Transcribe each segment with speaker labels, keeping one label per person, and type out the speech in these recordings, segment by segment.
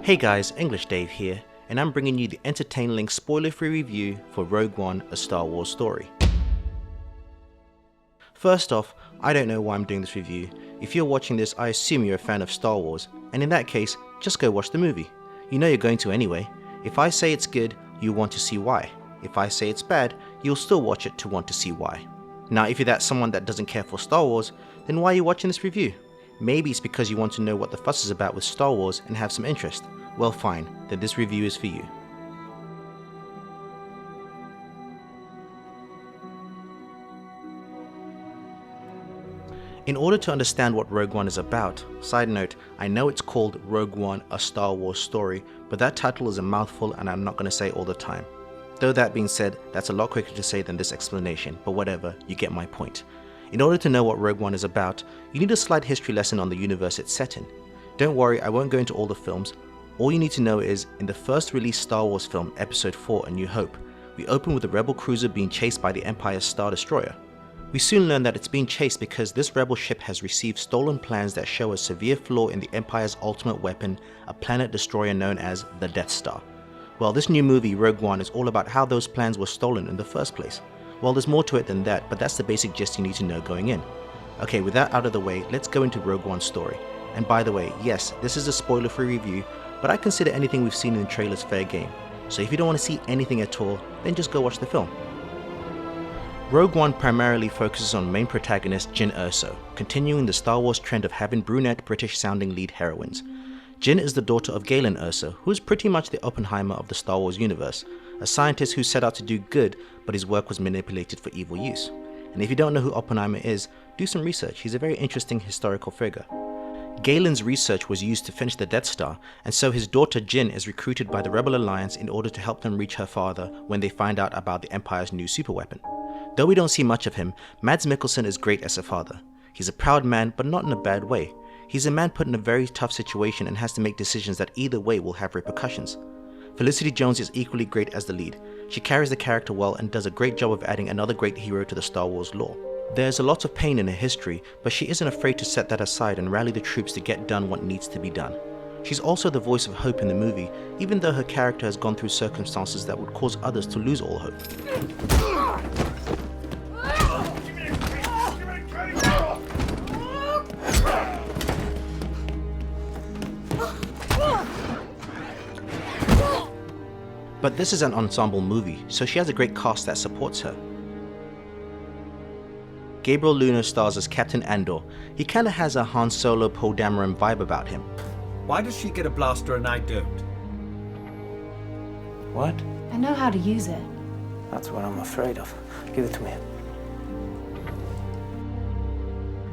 Speaker 1: Hey guys, English Dave here, and I'm bringing you the entertaining spoiler-free review for Rogue One, A Star Wars Story. First off, I don't know why I'm doing this review. If you're watching this, I assume you're a fan of Star Wars, and in that case, just go watch the movie. You know you're going to anyway. If I say it's good, you want to see why. If I say it's bad, you'll still watch it to want to see why. Now, if you're that someone that doesn't care for Star Wars, then why are you watching this review? Maybe it's because you want to know what the fuss is about with Star Wars and have some interest. Well fine, then this review is for you. In order to understand what Rogue One is about, side note, I know it's called Rogue One, A Star Wars Story, but that title is a mouthful and I'm not going to say it all the time. Though that being said, that's a lot quicker to say than this explanation, but whatever, you get my point. In order to know what Rogue One is about, you need a slight history lesson on the universe it's set in. Don't worry, I won't go into all the films. All you need to know is, in the first released Star Wars film, Episode 4, A New Hope, we open with a rebel cruiser being chased by the Empire's Star Destroyer. We soon learn that it's being chased because this rebel ship has received stolen plans that show a severe flaw in the Empire's ultimate weapon, a planet destroyer known as the Death Star. Well, this new movie, Rogue One, is all about how those plans were stolen in the first place. Well, there's more to it than that, but that's the basic gist you need to know going in. Okay, with that out of the way, let's go into Rogue One's story. And by the way, yes, this is a spoiler-free review, but I consider anything we've seen in the trailers fair game. So if you don't want to see anything at all, then just go watch the film. Rogue One primarily focuses on main protagonist Jyn Erso, continuing the Star Wars trend of having brunette British-sounding lead heroines. Jyn is the daughter of Galen Erso, who is pretty much the Oppenheimer of the Star Wars universe, a scientist who set out to do good, but his work was manipulated for evil use. And if you don't know who Oppenheimer is, do some research, he's a very interesting historical figure. Galen's research was used to finish the Death Star, and so his daughter Jyn is recruited by the Rebel Alliance in order to help them reach her father when they find out about the Empire's new superweapon. Though we don't see much of him, Mads Mikkelsen is great as a father. He's a proud man, but not in a bad way. He's a man put in a very tough situation and has to make decisions that either way will have repercussions. Felicity Jones is equally great as the lead. She carries the character well and does a great job of adding another great hero to the Star Wars lore. There's a lot of pain in her history, but she isn't afraid to set that aside and rally the troops to get done what needs to be done. She's also the voice of hope in the movie, even though her character has gone through circumstances that would cause others to lose all hope. But this is an ensemble movie, so she has a great cast that supports her. Gabriel Luna stars as Captain Andor. He kinda has a Han Solo Poe Dameron vibe about him.
Speaker 2: Why does she get a blaster and I don't?
Speaker 3: What?
Speaker 4: I know how to use it.
Speaker 3: That's what I'm afraid of. Give it to me.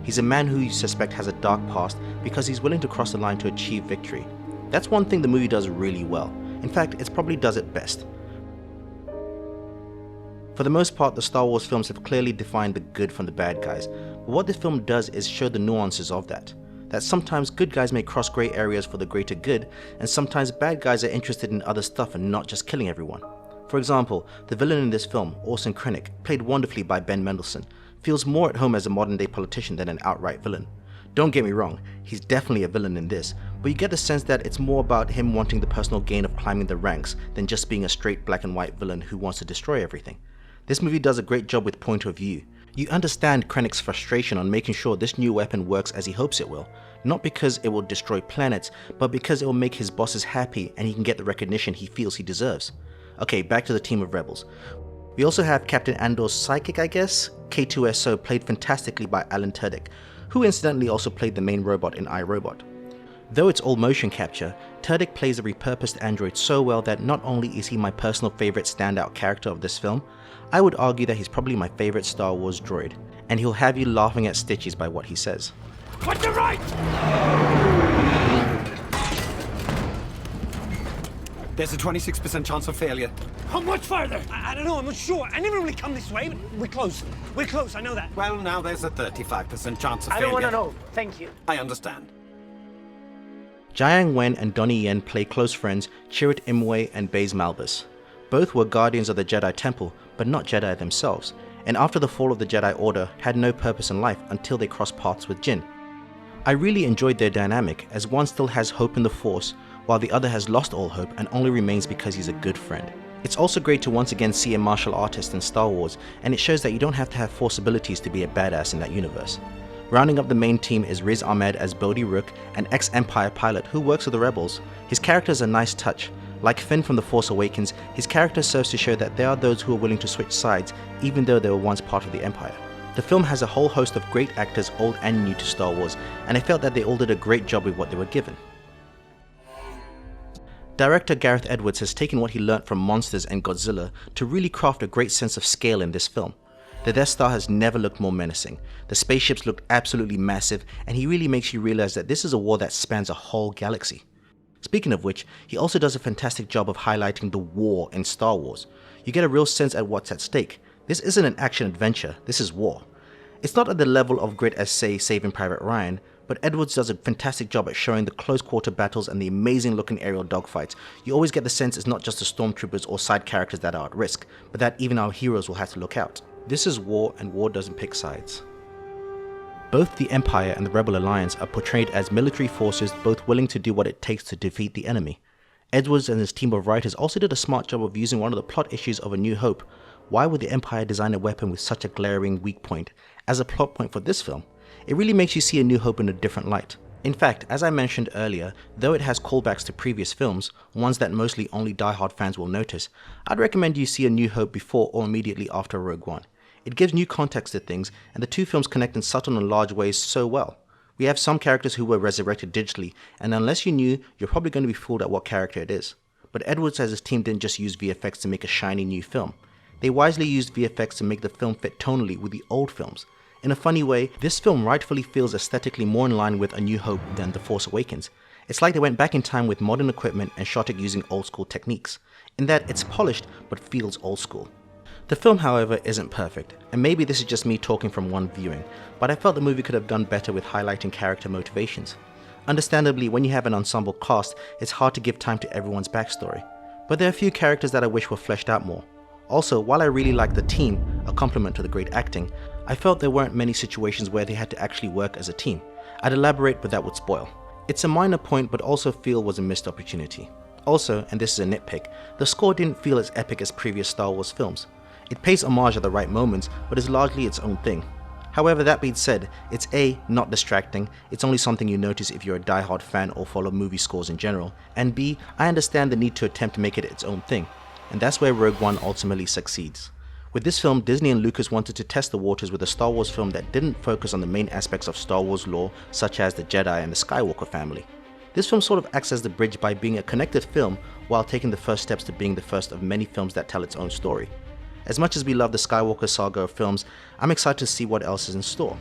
Speaker 1: He's a man who you suspect has a dark past because he's willing to cross the line to achieve victory. That's one thing the movie does really well. In fact, it probably does it best. For the most part, the Star Wars films have clearly defined the good from the bad guys, but what this film does is show the nuances of that. That sometimes good guys may cross grey areas for the greater good, and sometimes bad guys are interested in other stuff and not just killing everyone. For example, the villain in this film, Orson Krennic, played wonderfully by Ben Mendelsohn, feels more at home as a modern day politician than an outright villain. Don't get me wrong, he's definitely a villain in this, but you get the sense that it's more about him wanting the personal gain of climbing the ranks than just being a straight black and white villain who wants to destroy everything. This movie does a great job with point of view. You understand Krennic's frustration on making sure this new weapon works as he hopes it will, not because it will destroy planets, but because it will make his bosses happy and he can get the recognition he feels he deserves. Okay, back to the team of rebels. We also have Captain Andor's psychic, I guess, K2SO, played fantastically by Alan Tudyk, who incidentally also played the main robot in iRobot. Though it's all motion capture, Tudyk plays a repurposed android so well that not only is he my personal favorite standout character of this film, I would argue that he's probably my favorite Star Wars droid, and he'll have you laughing at stitches by what he says.
Speaker 2: What the right? There's a 26% chance of failure.
Speaker 5: How much further? I don't know, I'm not sure. I never really come this way, but we're close. We're close, I know that.
Speaker 2: Well, now there's a 35% chance of failure.
Speaker 5: I don't want to know. Thank you.
Speaker 2: I understand.
Speaker 1: Jiayang Wen and Donnie Yen play close friends Chirrut Imwe and Baze Malbus. Both were guardians of the Jedi Temple, but not Jedi themselves, and after the fall of the Jedi Order had no purpose in life until they crossed paths with Jyn. I really enjoyed their dynamic, as one still has hope in the Force, while the other has lost all hope and only remains because he's a good friend. It's also great to once again see a martial artist in Star Wars, and it shows that you don't have to have force abilities to be a badass in that universe. Rounding up the main team is Riz Ahmed as Bodhi Rook, an ex-Empire pilot who works with the rebels. His character is a nice touch. Like Finn from The Force Awakens, his character serves to show that there are those who are willing to switch sides even though they were once part of the Empire. The film has a whole host of great actors, old and new to Star Wars, and I felt that they all did a great job with what they were given. Director Gareth Edwards has taken what he learnt from Monsters and Godzilla to really craft a great sense of scale in this film. The Death Star has never looked more menacing, the spaceships looked absolutely massive, and he really makes you realize that this is a war that spans a whole galaxy. Speaking of which, he also does a fantastic job of highlighting the war in Star Wars. You get a real sense at what's at stake. This isn't an action adventure, this is war. It's not at the level of grit as say Saving Private Ryan, but Edwards does a fantastic job at showing the close quarter battles and the amazing looking aerial dogfights. You always get the sense it's not just the stormtroopers or side characters that are at risk, but that even our heroes will have to look out. This is war, and war doesn't pick sides. Both the Empire and the Rebel Alliance are portrayed as military forces both willing to do what it takes to defeat the enemy. Edwards and his team of writers also did a smart job of using one of the plot issues of A New Hope. Why would the Empire design a weapon with such a glaring weak point as a plot point for this film? It really makes you see A New Hope in a different light. In fact, as I mentioned earlier, though it has callbacks to previous films, ones that mostly only die-hard fans will notice, I'd recommend you see A New Hope before or immediately after Rogue One. It gives new context to things, and the two films connect in subtle and large ways so well. We have some characters who were resurrected digitally, and unless you knew, you're probably going to be fooled at what character it is. But Edwards as his team didn't just use VFX to make a shiny new film. They wisely used VFX to make the film fit tonally with the old films. In a funny way, this film rightfully feels aesthetically more in line with A New Hope than The Force Awakens. It's like they went back in time with modern equipment and shot it using old school techniques, in that it's polished but feels old school. The film, however, isn't perfect, and maybe this is just me talking from one viewing, but I felt the movie could have done better with highlighting character motivations. Understandably, when you have an ensemble cast, it's hard to give time to everyone's backstory, but there are a few characters that I wish were fleshed out more. Also, while I really liked the team, a compliment to the great acting, I felt there weren't many situations where they had to actually work as a team. I'd elaborate, but that would spoil. It's a minor point, but also feel was a missed opportunity. Also, and this is a nitpick, the score didn't feel as epic as previous Star Wars films. It pays homage at the right moments, but is largely its own thing. However, that being said, it's A, not distracting, it's only something you notice if you're a die-hard fan or follow movie scores in general, and B, I understand the need to attempt to make it its own thing, and that's where Rogue One ultimately succeeds. With this film, Disney and Lucas wanted to test the waters with a Star Wars film that didn't focus on the main aspects of Star Wars lore, such as the Jedi and the Skywalker family. This film sort of acts as the bridge by being a connected film while taking the first steps to being the first of many films that tell its own story. As much as we love the Skywalker saga of films, I'm excited to see what else is in store.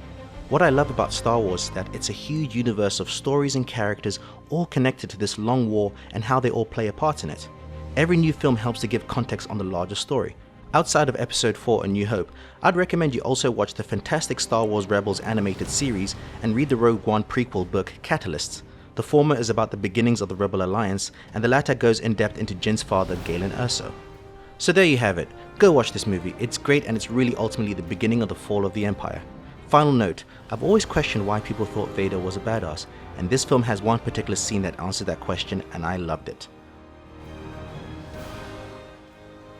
Speaker 1: What I love about Star Wars is that it's a huge universe of stories and characters all connected to this long war and how they all play a part in it. Every new film helps to give context on the larger story. Outside of Episode 4 A New Hope, I'd recommend you also watch the fantastic Star Wars Rebels animated series and read the Rogue One prequel book Catalysts. The former is about the beginnings of the Rebel Alliance, and the latter goes in depth into Jin's father, Galen Erso. So there you have it. Go watch this movie. It's great, and it's really ultimately the beginning of the fall of the Empire. Final note, I've always questioned why people thought Vader was a badass, and this film has one particular scene that answered that question, and I loved it.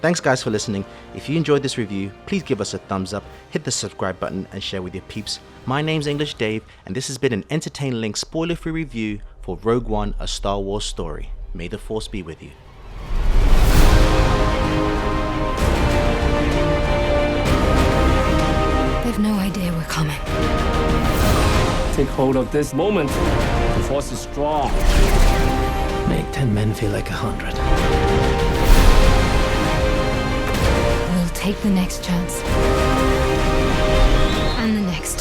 Speaker 1: Thanks guys for listening. If you enjoyed this review, please give us a thumbs up, hit the subscribe button and share with your peeps. My name's English Dave, and this has been an Entertain Link spoiler-free review for Rogue One, A Star Wars Story. May the Force be with you.
Speaker 4: They've no idea we're coming.
Speaker 3: Take hold of this moment. The Force is strong. Make 10 men feel like 100.
Speaker 4: We'll take the next chance. And the next.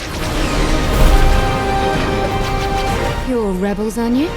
Speaker 4: You're rebels, aren't you?